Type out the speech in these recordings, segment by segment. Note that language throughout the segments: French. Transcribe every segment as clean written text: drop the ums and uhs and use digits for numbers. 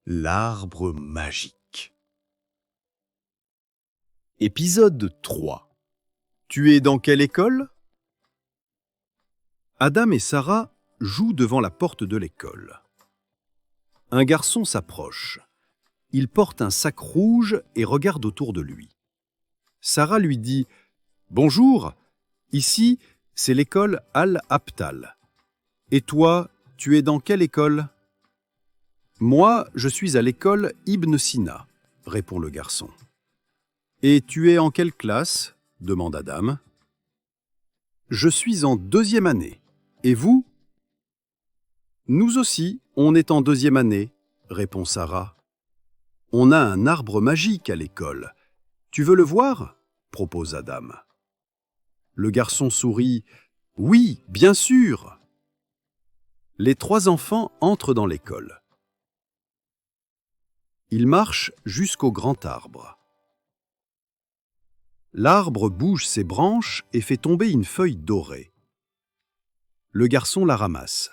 L'arbre magique. Épisode 3. Tu es dans quelle école? Adam et Sarah jouent devant la porte de l'école. Un garçon s'approche. Il porte un sac rouge et regarde autour de lui. Sarah lui dit « Bonjour, ici, c'est l'école Al-Abtal. Et toi, tu es dans quelle école ?»« Moi, je suis à l'école Ibn Sina, » répond le garçon. « Et tu es en quelle classe ?» demande Adam. « Je suis en 2e année. Et vous ?»« Nous aussi, on est en 2e année, » répond Sarah. « On a un arbre magique à l'école. Tu veux le voir ?» propose Adam. Le garçon sourit. « Oui, bien sûr !» Les 3 enfants entrent dans l'école. Ils marchent jusqu'au grand arbre. L'arbre bouge ses branches et fait tomber une feuille dorée. Le garçon la ramasse.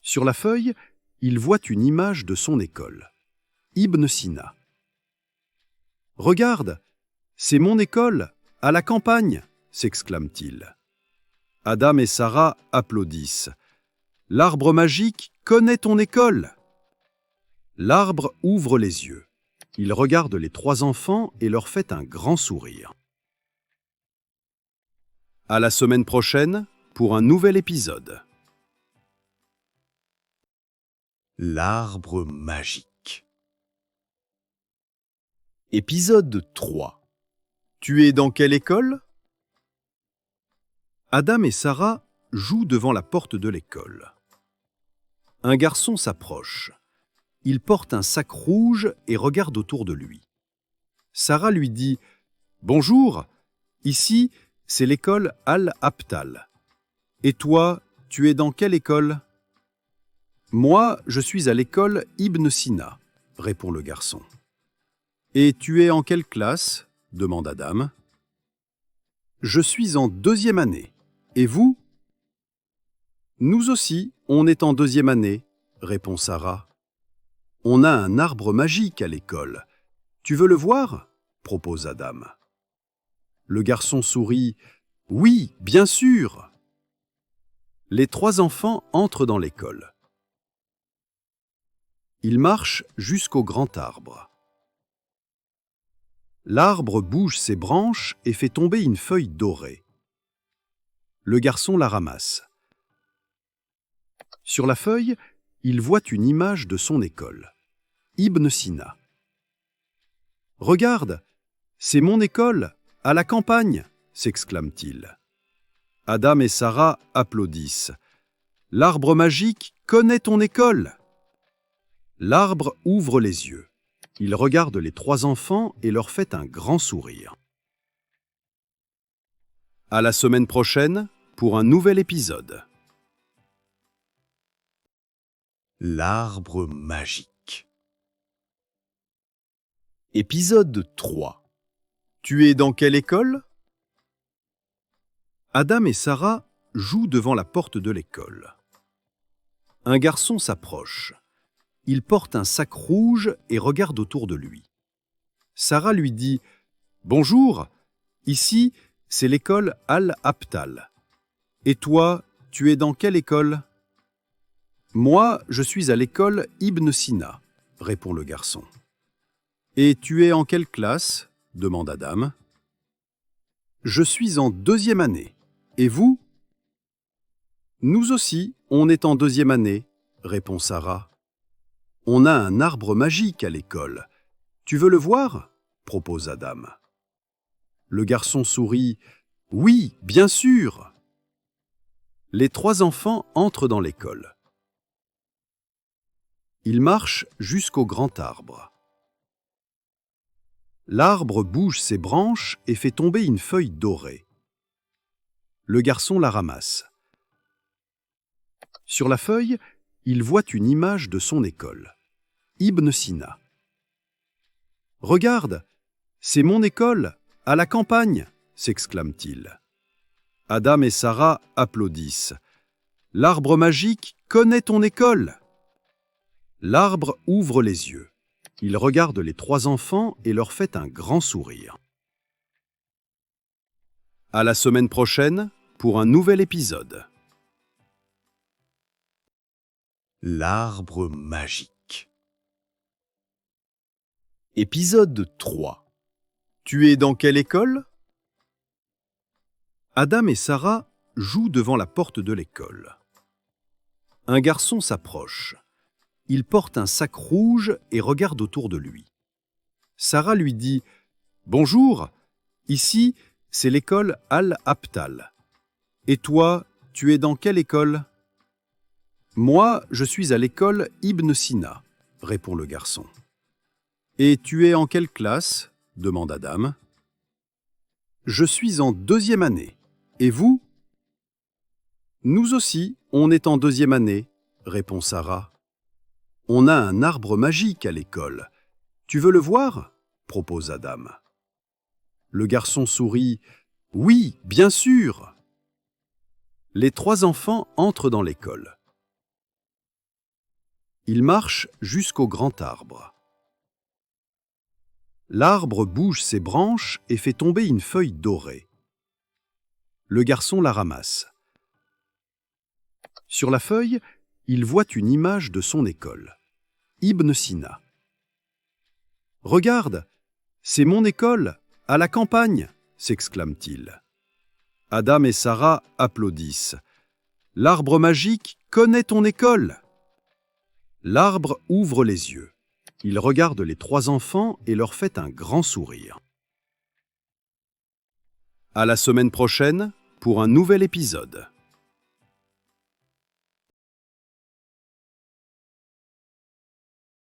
Sur la feuille, il voit une image de son école, Ibn Sina. « Regarde, c'est mon école, à la campagne !» s'exclame-t-il. Adam et Sarah applaudissent. « L'arbre magique connaît ton école !» L'arbre ouvre les yeux. Il regarde les 3 enfants et leur fait un grand sourire. À la semaine prochaine pour un nouvel épisode. L'arbre magique. Épisode 3. Tu es dans quelle école? Adam et Sarah jouent devant la porte de l'école. Un garçon s'approche. Il porte un sac rouge et regarde autour de lui. Sarah lui dit « Bonjour, ici, c'est l'école Al-Abtal. Et toi, tu es dans quelle école ?»« Moi, je suis à l'école Ibn Sina, » répond le garçon. « Et tu es en quelle classe ?» demande Adam. « Je suis en 2e année. Et vous ?»« Nous aussi, on est en 2e année, » répond Sarah. « On a un arbre magique à l'école. Tu veux le voir ?» propose Adam. Le garçon sourit. « Oui, bien sûr !» Les 3 enfants entrent dans l'école. Ils marchent jusqu'au grand arbre. L'arbre bouge ses branches et fait tomber une feuille dorée. Le garçon la ramasse. Sur la feuille, il voit une image de son école, Ibn Sina. « Regarde, c'est mon école, à la campagne !» s'exclame-t-il. Adam et Sarah applaudissent. « L'arbre magique connaît ton école !» L'arbre ouvre les yeux. Il regarde les 3 enfants et leur fait un grand sourire. À la semaine prochaine pour un nouvel épisode. L'arbre magique. Épisode 3. Tu es dans quelle école? Adam et Sarah jouent devant la porte de l'école. Un garçon s'approche. Il porte un sac rouge et regarde autour de lui. Sarah lui dit « Bonjour, ici, c'est l'école Al-Abtal. Et toi, tu es dans quelle école ?»« Moi, je suis à l'école Ibn Sina, » répond le garçon. « Et tu es en quelle classe ?» demande Adam. « Je suis en 2e année. Et vous ?»« Nous aussi, on est en 2e année, » répond Sarah. « On a un arbre magique à l'école. Tu veux le voir ?» propose Adam. Le garçon sourit. « Oui, bien sûr !» Les 3 enfants entrent dans l'école. Ils marchent jusqu'au grand arbre. L'arbre bouge ses branches et fait tomber une feuille dorée. Le garçon la ramasse. Sur la feuille, il voit une image de son école, Ibn Sina. « Regarde, c'est mon école, à la campagne !» s'exclame-t-il. Adam et Sarah applaudissent. « L'arbre magique connaît ton école !» L'arbre ouvre les yeux. Il regarde les trois enfants et leur fait un grand sourire. À la semaine prochaine pour un nouvel épisode. L'arbre magique. Épisode 3. Tu es dans quelle école? Adam et Sarah jouent devant la porte de l'école. Un garçon s'approche. Il porte un sac rouge et regarde autour de lui. Sarah lui dit « Bonjour, ici, c'est l'école Al-Abtal. Et toi, tu es dans quelle école ?»« Moi, je suis à l'école Ibn Sina, » répond le garçon. « Et tu es en quelle classe ?» demande Adam. « Je suis en 2e année. Et vous ?»« Nous aussi, on est en 2e année, » répond Sarah. « On a un arbre magique à l'école. Tu veux le voir ?» propose Adam. Le garçon sourit. « Oui, bien sûr !» Les trois enfants entrent dans l'école. Ils marchent jusqu'au grand arbre. L'arbre bouge ses branches et fait tomber une feuille dorée. Le garçon la ramasse. Sur la feuille, il voit une image de son école, Ibn Sina. « Regarde, c'est mon école, à la campagne !» s'exclame-t-il. Adam et Sarah applaudissent. « L'arbre magique connaît ton école !» L'arbre ouvre les yeux. Il regarde les trois enfants et leur fait un grand sourire. À la semaine prochaine pour un nouvel épisode.